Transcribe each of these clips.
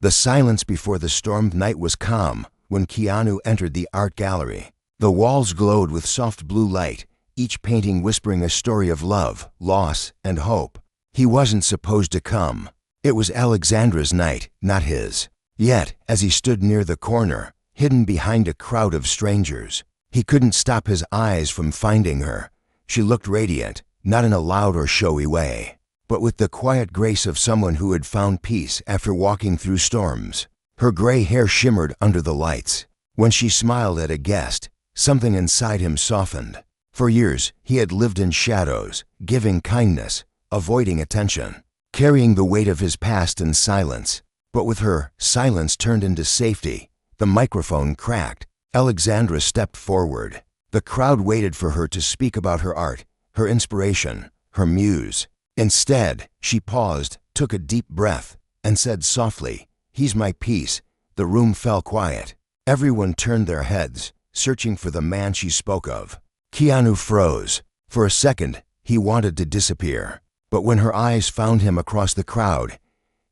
The silence before the stormed night was calm when Keanu entered the art gallery. The walls glowed with soft blue light, each painting whispering a story of love, loss, and hope. He wasn't supposed to come. It was Alexandra's night, not his. Yet, as he stood near the corner, hidden behind a crowd of strangers, he couldn't stop his eyes from finding her. She looked radiant, not in a loud or showy way, but with the quiet grace of someone who had found peace after walking through storms. Her gray hair shimmered under the lights. When she smiled at a guest, something inside him softened. For years, he had lived in shadows, giving kindness, avoiding attention, carrying the weight of his past in silence. But with her, silence turned into safety. The microphone cracked. Alexandra stepped forward. The crowd waited for her to speak about her art, her inspiration, her muse. Instead, she paused, took a deep breath, and said softly, "He's my peace." The room fell quiet. Everyone turned their heads, searching for the man she spoke of. Keanu froze. For a second, he wanted to disappear. But when her eyes found him across the crowd,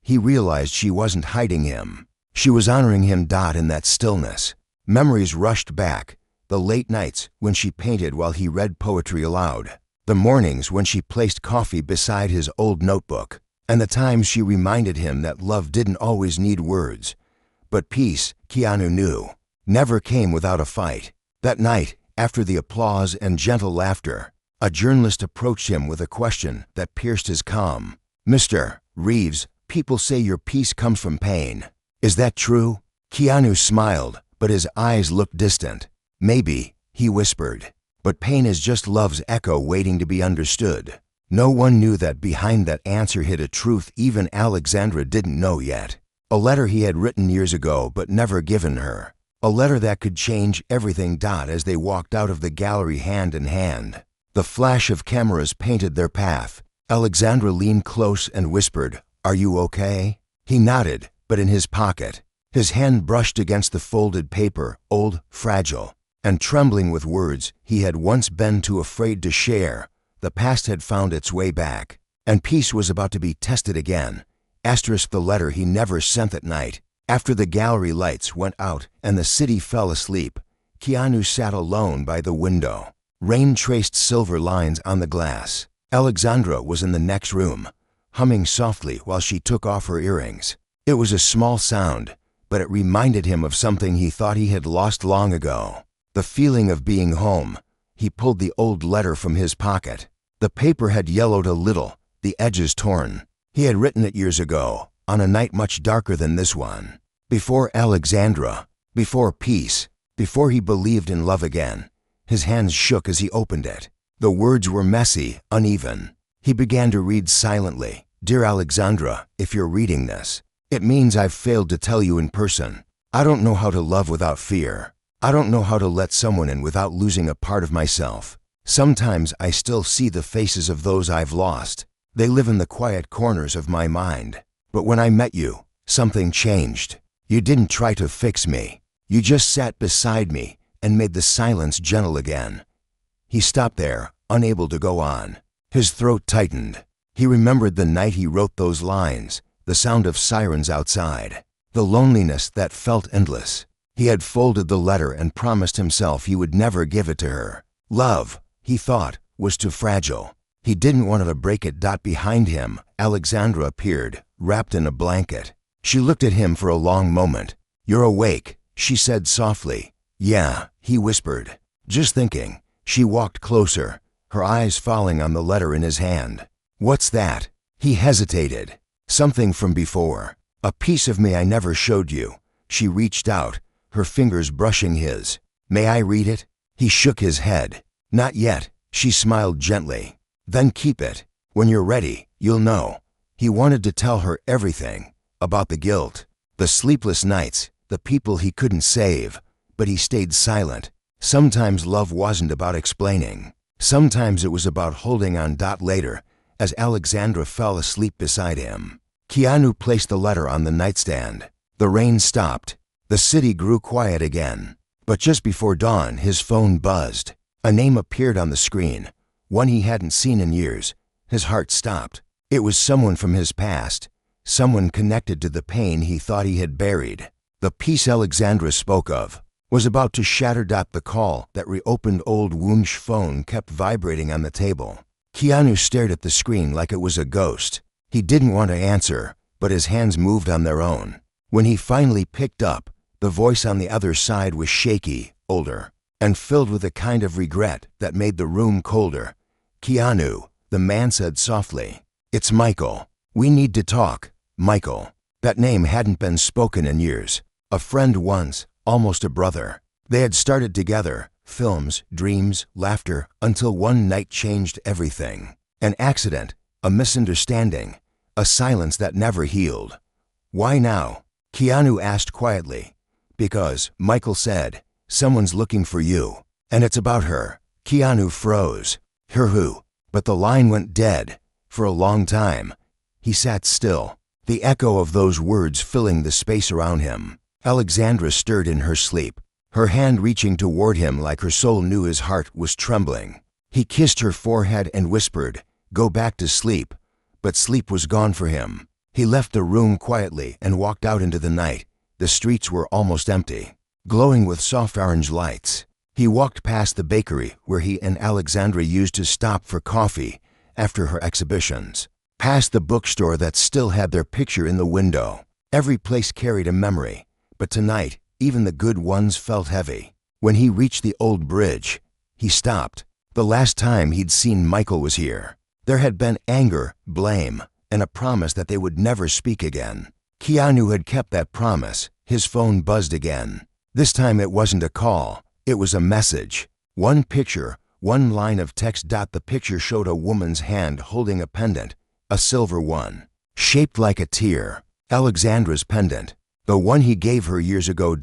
he realized she wasn't hiding him. She was honoring him. In that stillness, memories rushed back. The late nights when she painted while he read poetry aloud. The mornings when she placed coffee beside his old notebook. And the times she reminded him that love didn't always need words. But peace, Keanu knew, never came without a fight. That night, after the applause and gentle laughter, a journalist approached him with a question that pierced his calm. "Mr. Reeves, people say your peace comes from pain. Is that true?" Keanu smiled, but his eyes looked distant. "Maybe," he whispered, "but pain is just love's echo waiting to be understood." No one knew that behind that answer hid a truth even Alexandra didn't know yet. A letter he had written years ago but never given her. A letter that could change everything. As they walked out of the gallery hand in hand, the flash of cameras painted their path. Alexandra leaned close and whispered, "Are you okay?" He nodded, but in his pocket, his hand brushed against the folded paper, old, fragile, and trembling with words he had once been too afraid to share. The past had found its way back, and peace was about to be tested again. The letter he never sent that night. After the gallery lights went out and the city fell asleep, Keanu sat alone by the window. Rain traced silver lines on the glass. Alexandra was in the next room, humming softly while she took off her earrings. It was a small sound, but it reminded him of something he thought he had lost long ago. The feeling of being home. He pulled the old letter from his pocket. The paper had yellowed a little, the edges torn. He had written it years ago, on a night much darker than this one. Before Alexandra, before peace, before he believed in love again. His hands shook as he opened it. The words were messy, uneven. He began to read silently. "Dear Alexandra, if you're reading this, it means I've failed to tell you in person. I don't know how to love without fear. I don't know how to let someone in without losing a part of myself. Sometimes I still see the faces of those I've lost. They live in the quiet corners of my mind. But when I met you, something changed. You didn't try to fix me. You just sat beside me and made the silence gentle again." He stopped there, unable to go on. His throat tightened. He remembered the night he wrote those lines, the sound of sirens outside, the loneliness that felt endless. He had folded the letter and promised himself he would never give it to her. Love, he thought, was too fragile. He didn't want to break it. Behind him, Alexandra appeared, wrapped in a blanket. She looked at him for a long moment. "You're awake," she said softly. "Yeah," he whispered. "Just thinking." She walked closer, her eyes falling on the letter in his hand. "What's that?" He hesitated. "Something from before. A piece of me I never showed you." She reached out, her fingers brushing his. "May I read it?" He shook his head. "Not yet." She smiled gently. "Then keep it. When you're ready, you'll know." He wanted to tell her everything, about the guilt, the sleepless nights, the people he couldn't save, but he stayed silent. Sometimes love wasn't about explaining. Sometimes it was about holding on. Later, as Alexandra fell asleep beside him, Keanu placed the letter on the nightstand. The rain stopped. The city grew quiet again. But just before dawn, his phone buzzed. A name appeared on the screen, one he hadn't seen in years. His heart stopped. It was someone from his past, someone connected to the pain he thought he had buried. The peace Alexandra spoke of was about to shatter. The call that reopened old Wunsch's phone kept vibrating on the table. Keanu stared at the screen like it was a ghost. He didn't want to answer, but his hands moved on their own. When he finally picked up, the voice on the other side was shaky, older, and filled with a kind of regret that made the room colder. "Keanu," the man said softly. "It's Michael. We need to talk, Michael." That name hadn't been spoken in years. A friend once, almost a brother. They had started together, films, dreams, laughter, until one night changed everything. An accident, a misunderstanding, a silence that never healed. "Why now?" Keanu asked quietly. "Because," Michael said, "someone's looking for you. And it's about her." Keanu froze. "Her who?" But the line went dead. For a long time, he sat still, the echo of those words filling the space around him. Alexandra stirred in her sleep, her hand reaching toward him like her soul knew his heart was trembling. He kissed her forehead and whispered, "Go back to sleep." But sleep was gone for him. He left the room quietly and walked out into the night. The streets were almost empty, glowing with soft orange lights. He walked past the bakery where he and Alexandra used to stop for coffee after her exhibitions, past the bookstore that still had their picture in the window. Every place carried a memory, but tonight, even the good ones felt heavy. When he reached the old bridge, he stopped. The last time he'd seen Michael was here. There had been anger, blame, and a promise that they would never speak again. Keanu had kept that promise. His phone buzzed again. This time it wasn't a call, it was a message. One picture, one line of text. The picture showed a woman's hand holding a pendant, a silver one, shaped like a tear. Alexandra's pendant, the one he gave her years ago.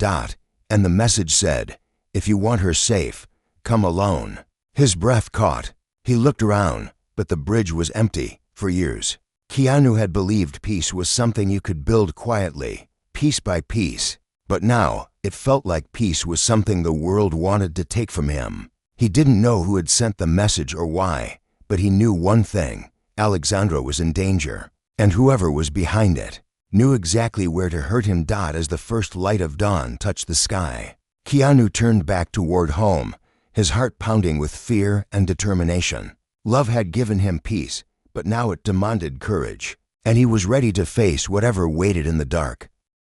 And the message said, "If you want her safe, come alone." His breath caught. He looked around, but the bridge was empty. For years, Keanu had believed peace was something you could build quietly, piece by piece. But now, it felt like peace was something the world wanted to take from him. He didn't know who had sent the message or why, but he knew one thing: Alexandra was in danger, and whoever was behind it knew exactly where to hurt him. As the first light of dawn touched the sky, Keanu turned back toward home, his heart pounding with fear and determination. Love had given him peace, but now it demanded courage, and he was ready to face whatever waited in the dark.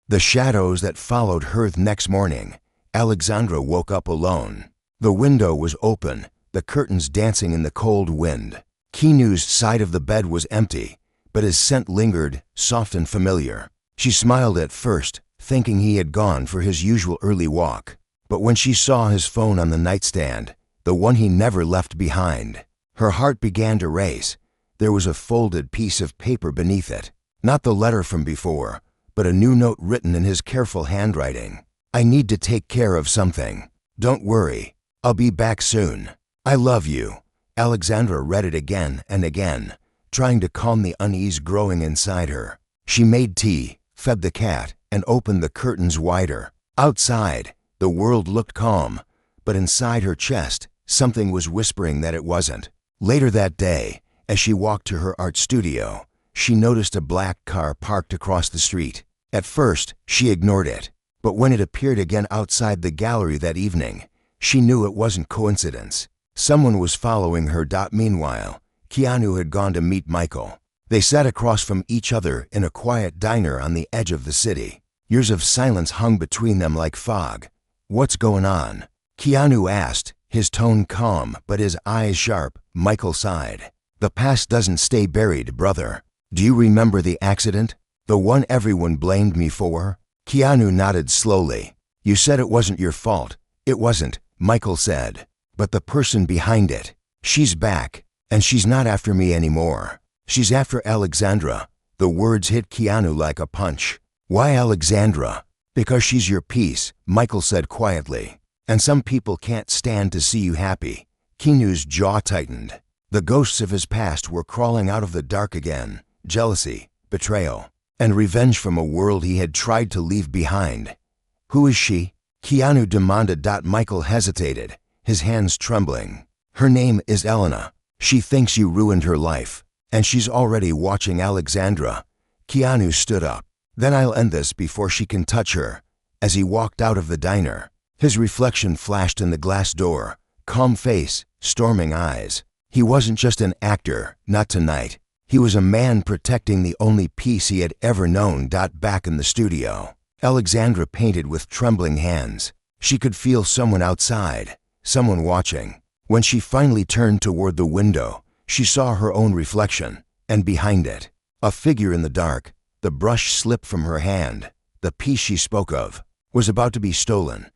The shadows that followed her. Next morning, Alexandra woke up alone. The window was open, the curtains dancing in the cold wind. Keanu's side of the bed was empty, but his scent lingered, soft and familiar. She smiled at first, thinking he had gone for his usual early walk. But when she saw his phone on the nightstand, the one he never left behind, her heart began to race. There was a folded piece of paper beneath it. Not the letter from before, but a new note written in his careful handwriting. "I need to take care of something. Don't worry. I'll be back soon. I love you." Alexandra read it again and again, trying to calm the unease growing inside her. She made tea, fed the cat, and opened the curtains wider. Outside, the world looked calm, but inside her chest, something was whispering that it wasn't. Later that day, as she walked to her art studio, she noticed a black car parked across the street. At first, she ignored it, but when it appeared again outside the gallery that evening, she knew it wasn't coincidence. Someone was following her. Meanwhile, Keanu had gone to meet Michael. They sat across from each other in a quiet diner on the edge of the city. Years of silence hung between them like fog. "What's going on?" Keanu asked, his tone calm but his eyes sharp. Michael sighed. "The past doesn't stay buried, brother. Do you remember the accident? The one everyone blamed me for?" Keanu nodded slowly. "You said it wasn't your fault." "It wasn't," Michael said. "But the person behind it, she's back, and she's not after me anymore. She's after Alexandra." The words hit Keanu like a punch. "Why Alexandra?" "Because she's your peace," Michael said quietly. "And some people can't stand to see you happy." Keanu's jaw tightened. The ghosts of his past were crawling out of the dark again. Jealousy, betrayal, and revenge from a world he had tried to leave behind. "Who is she?" Keanu demanded. Michael hesitated, his hands trembling. "Her name is Elena. She thinks you ruined her life, and she's already watching Alexandra." Keanu stood up. Then I'll end this before she can touch her. As he walked out of the diner, his reflection flashed in the glass door. Calm face, storming eyes. He wasn't just an actor, not tonight. He was a man protecting the only peace he had ever known. Back in the studio, Alexandra painted with trembling hands. She could feel someone outside, someone watching. When she finally turned toward the window, she saw her own reflection, and behind it, a figure in the dark. The brush slipped from her hand. The piece she spoke of was about to be stolen.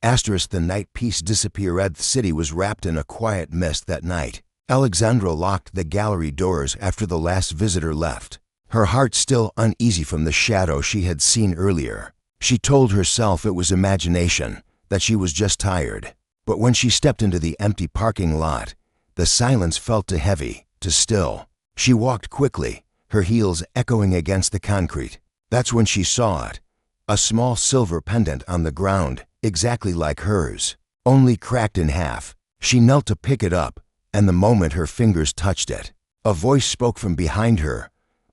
The night piece disappeared. The city was wrapped in a quiet mist that night. Alexandra locked the gallery doors after the last visitor left, her heart still uneasy from the shadow she had seen earlier. She told herself it was imagination, that she was just tired. But when she stepped into the empty parking lot, the silence felt too heavy, too still. She walked quickly, her heels echoing against the concrete. That's when she saw it. A small silver pendant on the ground, exactly like hers, only cracked in half. She knelt to pick it up, and the moment her fingers touched it, a voice spoke from behind her.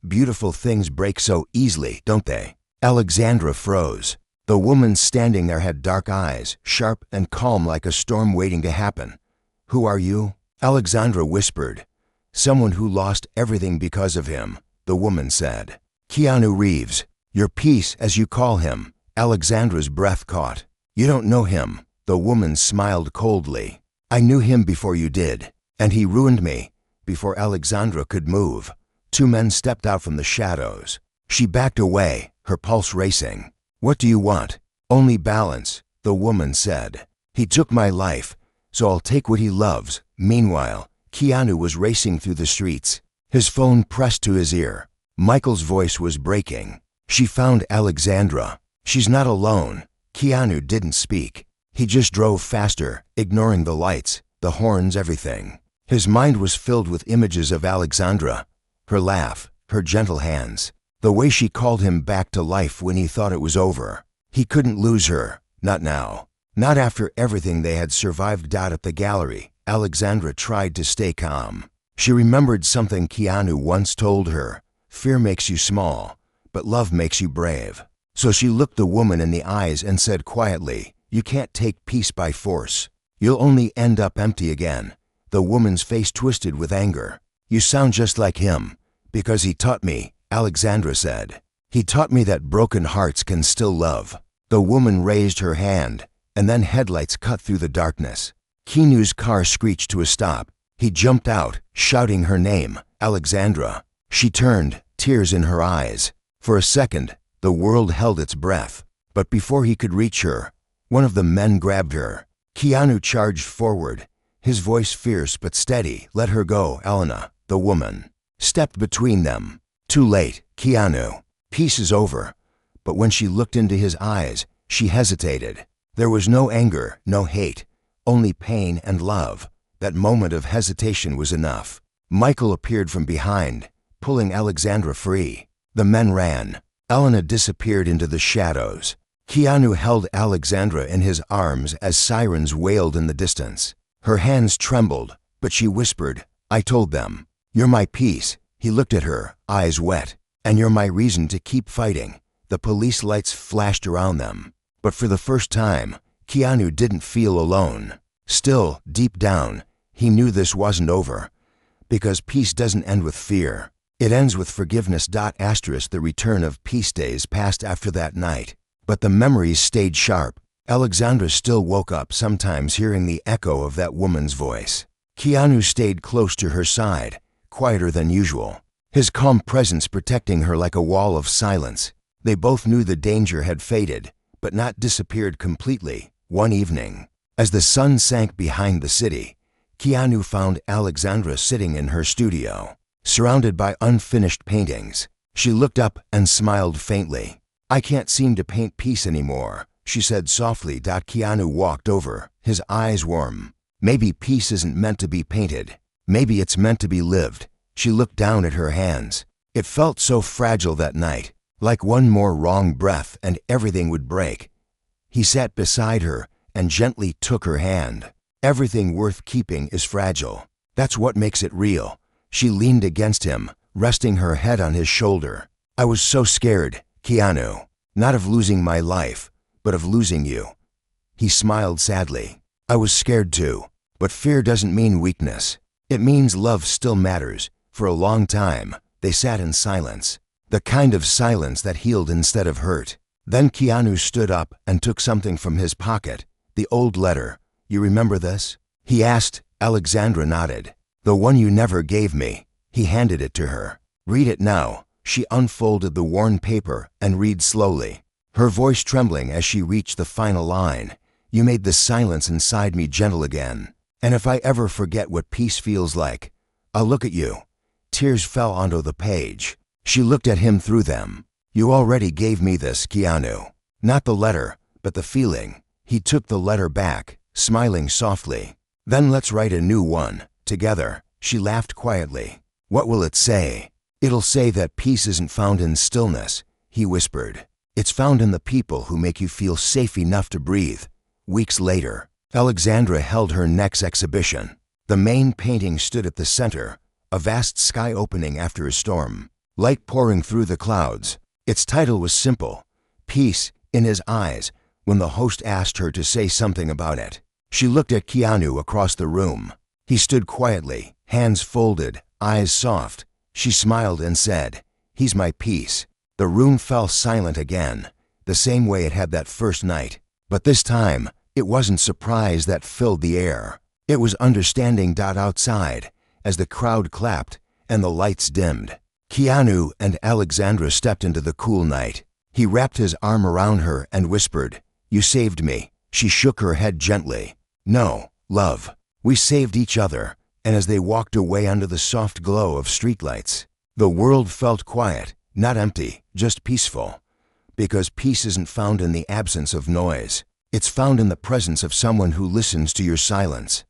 Beautiful things break so easily, don't they? Alexandra froze. The woman standing there had dark eyes, sharp and calm like a storm waiting to happen. Who are you? Alexandra whispered. Someone who lost everything because of him, the woman said. KeanuReeves, your piece as you call him. Alexandra's breath caught. You don't know him, the woman smiled coldly. I knew him before you did. And he ruined me. Before Alexandra could move, two men stepped out from the shadows. She backed away, her pulse racing. What do you want? Only balance, the woman said. He took my life, so I'll take what he loves. Meanwhile, Keanu was racing through the streets, his phone pressed to his ear. Michael's voice was breaking. She found Alexandra. She's not alone. Keanu didn't speak. He just drove faster, ignoring the lights, the horns, everything. His mind was filled with images of Alexandra, her laugh, her gentle hands, the way she called him back to life when he thought it was over. He couldn't lose her, not now, not after everything they had survived. At the gallery, Alexandra tried to stay calm. She remembered something Keanu once told her. Fear makes you small, but love makes you brave. So she looked the woman in the eyes and said quietly, you can't take peace by force. You'll only end up empty again. The woman's face twisted with anger. You sound just like him. Because he taught me, Alexandra said. He taught me that broken hearts can still love. The woman raised her hand, and then headlights cut through the darkness. Keanu's car screeched to a stop. He jumped out, shouting her name, Alexandra. She turned, tears in her eyes. For a second, the world held its breath. But before he could reach her, one of the men grabbed her. Keanu charged forward, his voice fierce but steady. Let her go, Elena, the woman stepped between them. Too late, Keanu. Peace is over. But when she looked into his eyes, she hesitated. There was no anger, no hate, only pain and love. That moment of hesitation was enough. Michael appeared from behind, pulling Alexandra free. The men ran. Elena disappeared into the shadows. Keanu held Alexandra in his arms as sirens wailed in the distance. Her hands trembled, but she whispered, I told them. You're my peace. He looked at her, eyes wet. And you're my reason to keep fighting. The police lights flashed around them. But for the first time, Keanu didn't feel alone. Still, deep down, he knew this wasn't over. Because peace doesn't end with fear. It ends with forgiveness. The return of peace days passed after that night. But the memories stayed sharp. Alexandra still woke up sometimes hearing the echo of that woman's voice. Keanu stayed close to her side, quieter than usual, his calm presence protecting her like a wall of silence. They both knew the danger had faded, but not disappeared completely. One evening, as the sun sank behind the city, Keanu found Alexandra sitting in her studio, surrounded by unfinished paintings. She looked up and smiled faintly. I can't seem to paint peace anymore, she said softly. Keanu walked over, his eyes warm. Maybe peace isn't meant to be painted. Maybe it's meant to be lived. She looked down at her hands. It felt so fragile that night, like one more wrong breath and everything would break. He sat beside her and gently took her hand. Everything worth keeping is fragile. That's what makes it real. She leaned against him, resting her head on his shoulder. I was so scared, Keanu. Not of losing my life, but of losing you. He smiled sadly. I was scared too, but fear doesn't mean weakness. It means love still matters. For a long time, they sat in silence. The kind of silence that healed instead of hurt. Then Keanu stood up and took something from his pocket. The old letter. You remember this? He asked. Alexandra nodded. The one you never gave me. He handed it to her. Read it now. She unfolded the worn paper and read slowly, her voice trembling as she reached the final line. You made the silence inside me gentle again. And if I ever forget what peace feels like, I'll look at you. Tears fell onto the page. She looked at him through them. You already gave me this, Keanu. Not the letter, but the feeling. He took the letter back, smiling softly. Then let's write a new one, together. She laughed quietly. What will it say? It'll say that peace isn't found in stillness, he whispered. It's found in the people who make you feel safe enough to breathe. Weeks later, Alexandra held her next exhibition. The main painting stood at the center, a vast sky opening after a storm, light pouring through the clouds. Its title was simple, Peace in His Eyes, when the host asked her to say something about it. She looked at Keanu across the room. He stood quietly, hands folded, eyes soft. She smiled and said, He's my peace. The room fell silent again, the same way it had that first night. But this time, it wasn't surprise that filled the air. It was understanding. Outside, as the crowd clapped and the lights dimmed, Keanu and Alexandra stepped into the cool night. He wrapped his arm around her and whispered, You saved me. She shook her head gently. No, love. We saved each other. And as they walked away under the soft glow of streetlights, the world felt quiet, not empty, just peaceful. Because peace isn't found in the absence of noise. It's found in the presence of someone who listens to your silence.